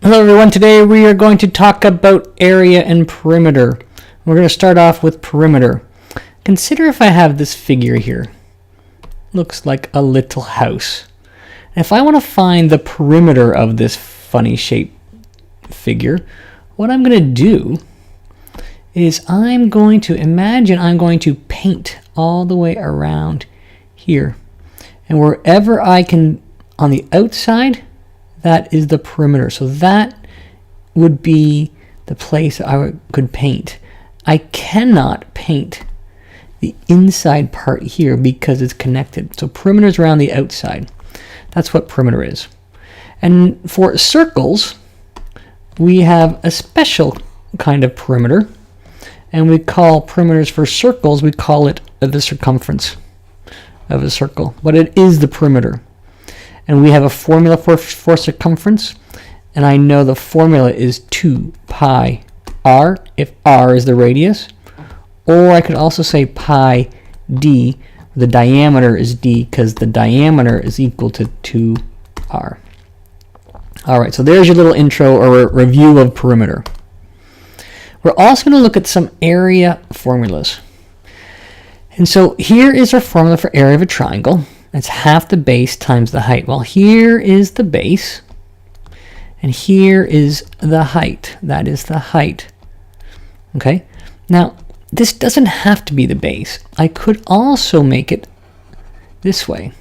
Hello everyone, today we are going to talk about area and perimeter. We're going to start off with perimeter. Consider if I have this figure here. Looks like a little house. And if I want to find the perimeter of this funny shaped figure, what I'm going to do is I'm going to paint all the way around here. And wherever I can on the outside, that is the perimeter. So that would be the place I could paint. I cannot paint the inside part here because it's connected. So perimeter is around the outside. That's what perimeter is. And for circles, we have a special kind of perimeter. And we call perimeters for circles, we call it the circumference of a circle. But it is the perimeter. And we have a formula for circumference, and I know the formula is 2 pi r, if r is the radius, or I could also say pi d, the diameter is d, because the diameter is equal to 2r. Alright, so there's your little intro or review of perimeter. We're also going to look at some area formulas. And so here is our formula for area of a triangle. It's half the base times the height. Well, here is the base, and here is the height. That is the height. Okay? Now, this doesn't have to be the base. I could also make it this way,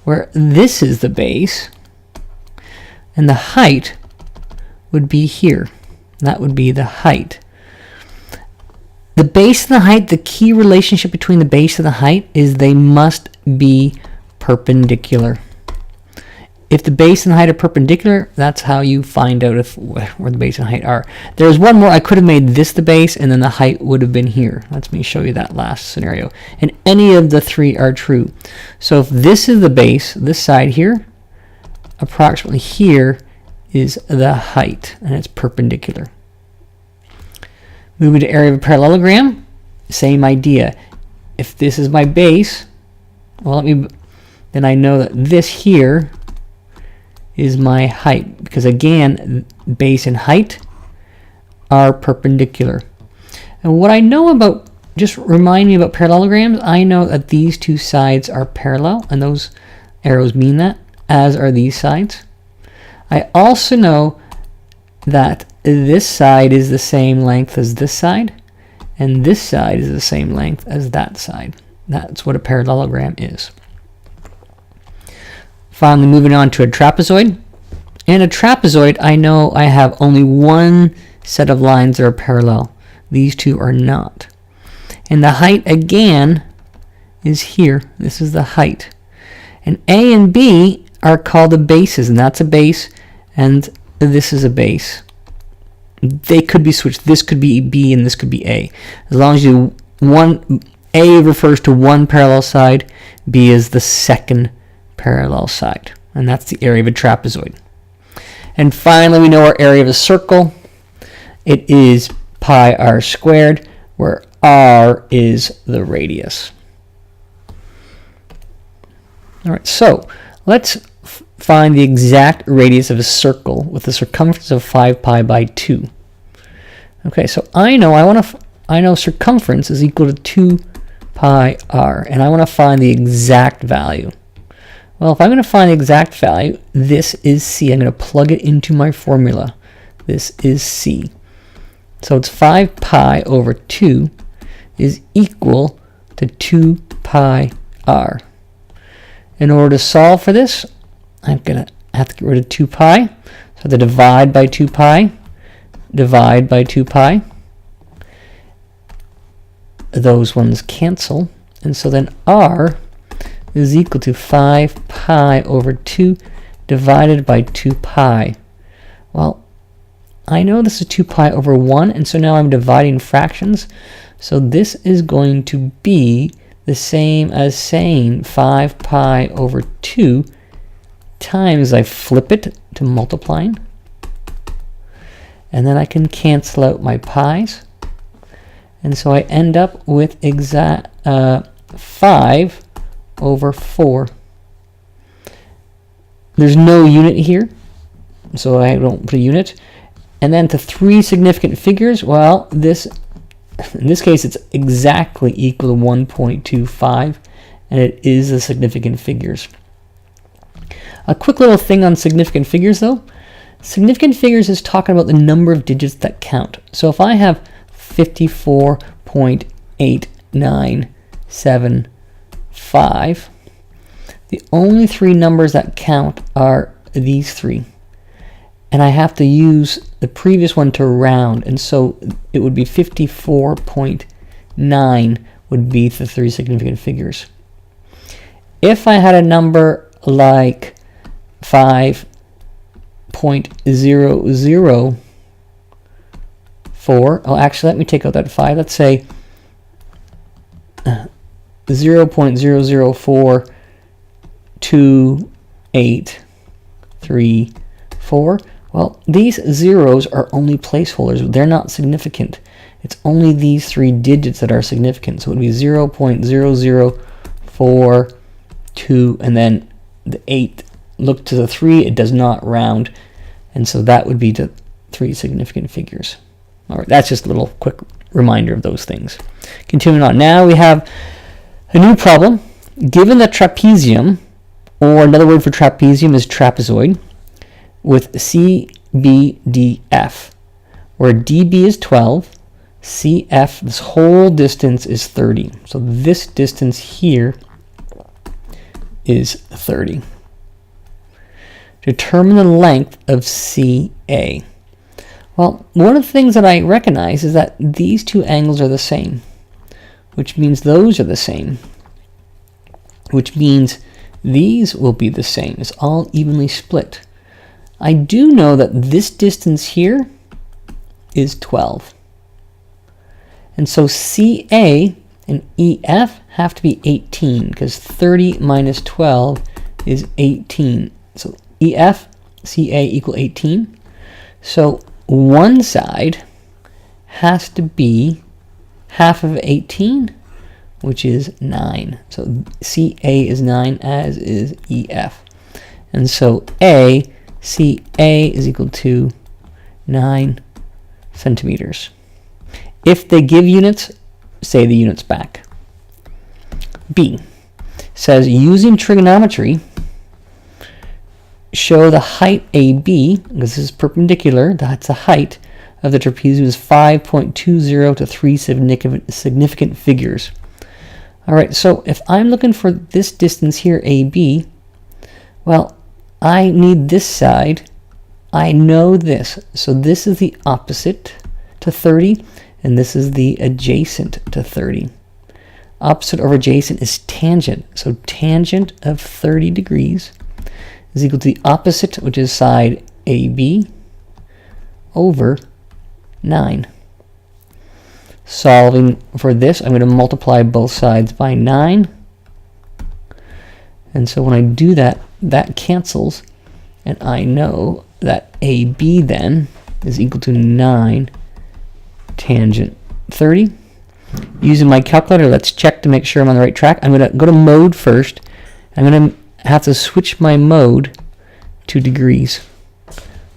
where this is the base, and the height would be here. That would be the height. The base and the height, the key relationship between the base and the height is they must be perpendicular. If the base and the height are perpendicular, that's how you find out where the base and height are. There's one more. I could have made this the base and then the height would have been here. Let me show you that last scenario. And any of the three are true. So if this is the base, this side here, approximately here is the height, and it's perpendicular. Moving to area of a parallelogram, same idea. If this is my base, well, then I know that this here is my height, because again, base and height are perpendicular. And what I know about, just remind me about parallelograms, I know that these two sides are parallel, and those arrows mean that, as are these sides. I also know that this side is the same length as this side, and this side is the same length as that side. That's what a parallelogram is. Finally, moving on to a trapezoid. In a trapezoid, I know I have only one set of lines that are parallel. These two are not. And the height, again, is here. This is the height. And A and B are called the bases, and that's a base, and this is a base. They could be switched. This could be B and this could be A. As long as A refers to one parallel side, B is the second parallel side. And that's the area of a trapezoid. And finally, we know our area of a circle. It is pi r squared, where r is the radius. All right, so let's find the exact radius of a circle with a circumference of 5 pi by 2. Okay, so I know circumference is equal to 2 pi r, and I want to find the exact value. Well, if I'm going to find the exact value, this is C. I'm going to plug it into my formula. This is C. So it's 5 pi over 2 is equal to 2 pi r. In order to solve for this, I'm going to have to get rid of 2 pi. So I have to divide by 2 pi, divide by 2 pi. Those ones cancel. And so then r is equal to 5 pi over 2 divided by 2 pi. Well, I know this is 2 pi over 1, and so now I'm dividing fractions. So this is going to be the same as saying 5 pi over 2 times, I flip it to multiplying, and then I can cancel out my pi's, and so I end up with exact 5 over 4. There's no unit here, so I don't put a unit. And then to 3 significant figures, well, in this case, it's exactly equal to 1.25, and it is the significant figures. A quick little thing on significant figures, though. Significant figures is talking about the number of digits that count. So if I have 54.8975, the only 3 numbers that count are these 3. And I have to use the previous one to round, and so it would be 54.9 would be the 3 significant figures. If I had a number like 5.004, oh, actually, let me take out that 5. Let's say 0.0042834. Well, these zeros are only placeholders. They're not significant. It's only these 3 digits that are significant. So it would be 0.0042, and then the 8. Look to the 3. It does not round. And so that would be the 3 significant figures. All right, that's just a little quick reminder of those things. Continuing on. Now we have a new problem. Given the trapezium, or another word for trapezium is trapezoid, with CBDF, where DB is 12, CF, this whole distance is 30. So this distance here is 30. Determine the length of CA. Well, one of the things that I recognize is that these 2 angles are the same, which means those are the same, which means these will be the same. It's all evenly split. I do know that this distance here is 12. And so CA and EF have to be 18, because 30 minus 12 is 18. So EF, CA equal 18. So one side has to be half of 18, which is 9. So CA is 9, as is EF. And so CA is equal to 9 centimeters. If they give units, say the units back. B says, using trigonometry, show the height AB, this is perpendicular, that's the height of the trapezium is 5.20 to 3 significant figures. All right, so if I'm looking for this distance here, AB, well, I need this side. I know this. So this is the opposite to 30, and this is the adjacent to 30. Opposite over adjacent is tangent. So tangent of 30 degrees is equal to the opposite, which is side AB, over 9. Solving for this, I'm going to multiply both sides by 9. And so when I do that, that cancels, and I know that AB then is equal to 9 tangent 30. Using my calculator, let's check to make sure I'm on the right track. I'm going to go to mode first. I'm going to have to switch my mode to degrees.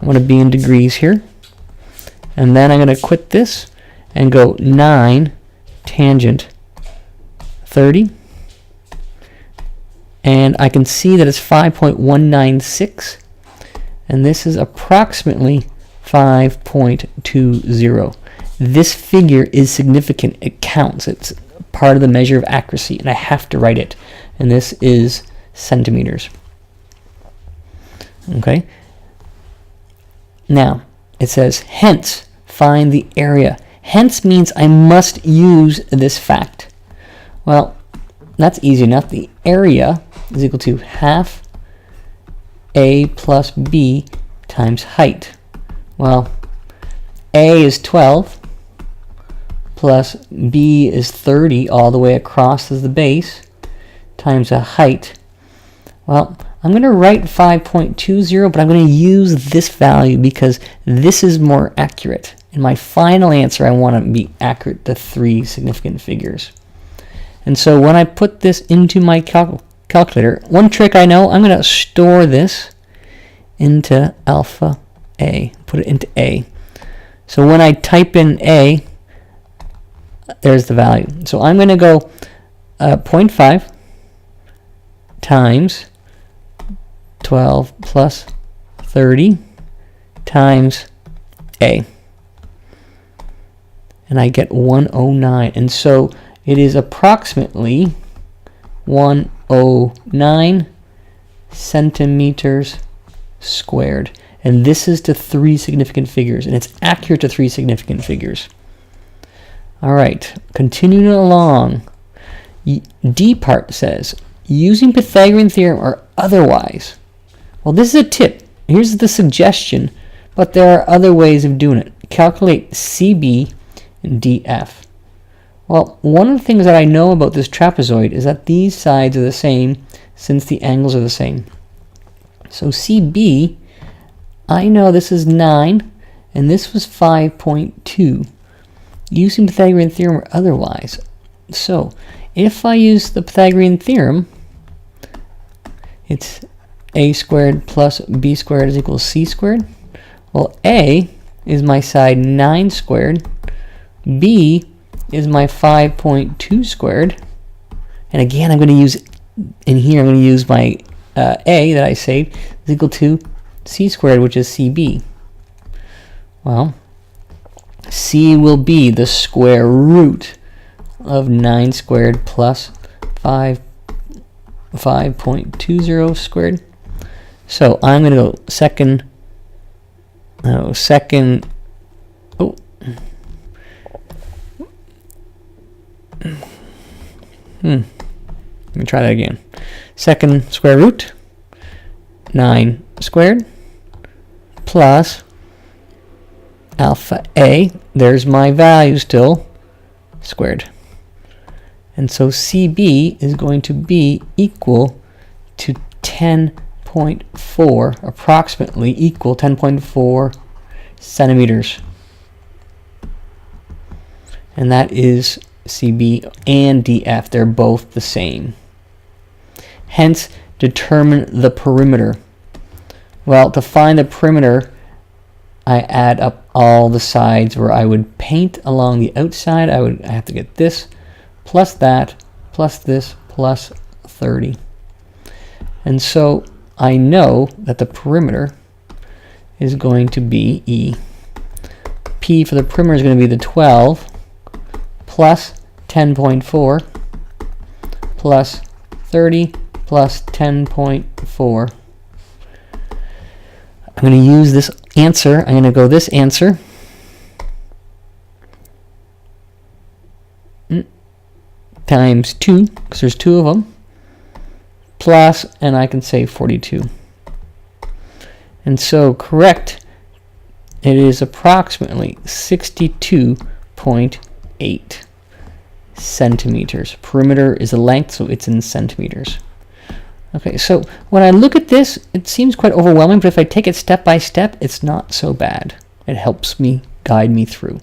I want to be in degrees here. And then I'm going to quit this and go 9 tangent 30. And I can see that it's 5.196, and this is approximately 5.20. This figure is significant. It counts. It's part of the measure of accuracy, and I have to write it. And this is centimeters. Okay. Now, it says, hence, find the area. Hence means I must use this fact. Well, that's easy enough. The area is equal to half A plus B times height. Well, A is 12 plus B is 30 all the way across as the base times a height. Well, I'm going to write 5.20, but I'm going to use this value because this is more accurate. In my final answer, I want to be accurate to 3 significant figures. And so when I put this into my calculator, one trick I know, I'm going to store this into alpha A. Put it into A. So when I type in A, there's the value. So I'm going to go 0.5 times 12 plus 30 times A. And I get 109. And so it is approximately 109 centimeters squared. And this is to 3 significant figures. And it's accurate to 3 significant figures. All right, continuing along. D part says, using Pythagorean theorem or otherwise. Well, this is a tip. Here's the suggestion, but there are other ways of doing it. Calculate CB and DF. Well, one of the things that I know about this trapezoid is that these sides are the same since the angles are the same. So CB, I know this is 9, and this was 5.2. Using Pythagorean theorem or otherwise. So, if I use the Pythagorean theorem, it's a squared plus b squared is equal to c squared. Well, a is my side 9 squared, b is my 5.2 squared, and again I'm going to use, in here I'm going to use my a that I saved is equal to c squared, which is cb. Well, c will be the square root of 9 squared plus 5.20 squared. So I'm going to go let me try that again. Second square root 9 squared plus alpha a, there's my value still, squared. And so CB is going to be equal to 10.4, approximately equal 10.4 centimeters. And that is CB and DF. They're both the same. Hence, determine the perimeter. Well, to find the perimeter, I add up all the sides where I would paint along the outside. I have to get this plus that plus this plus 30. And so I know that the perimeter is going to be E. P for the perimeter is going to be the 12 plus 10.4 plus 30 plus 10.4. I'm going to use this answer. I'm going to go this answer times 2, because there's 2 of them, plus, and I can say 42. And so correct, it is approximately 62.8 centimeters. Perimeter is the length, so it's in centimeters. Okay, so when I look at this, it seems quite overwhelming, but if I take it step by step, it's not so bad. It helps me guide me through.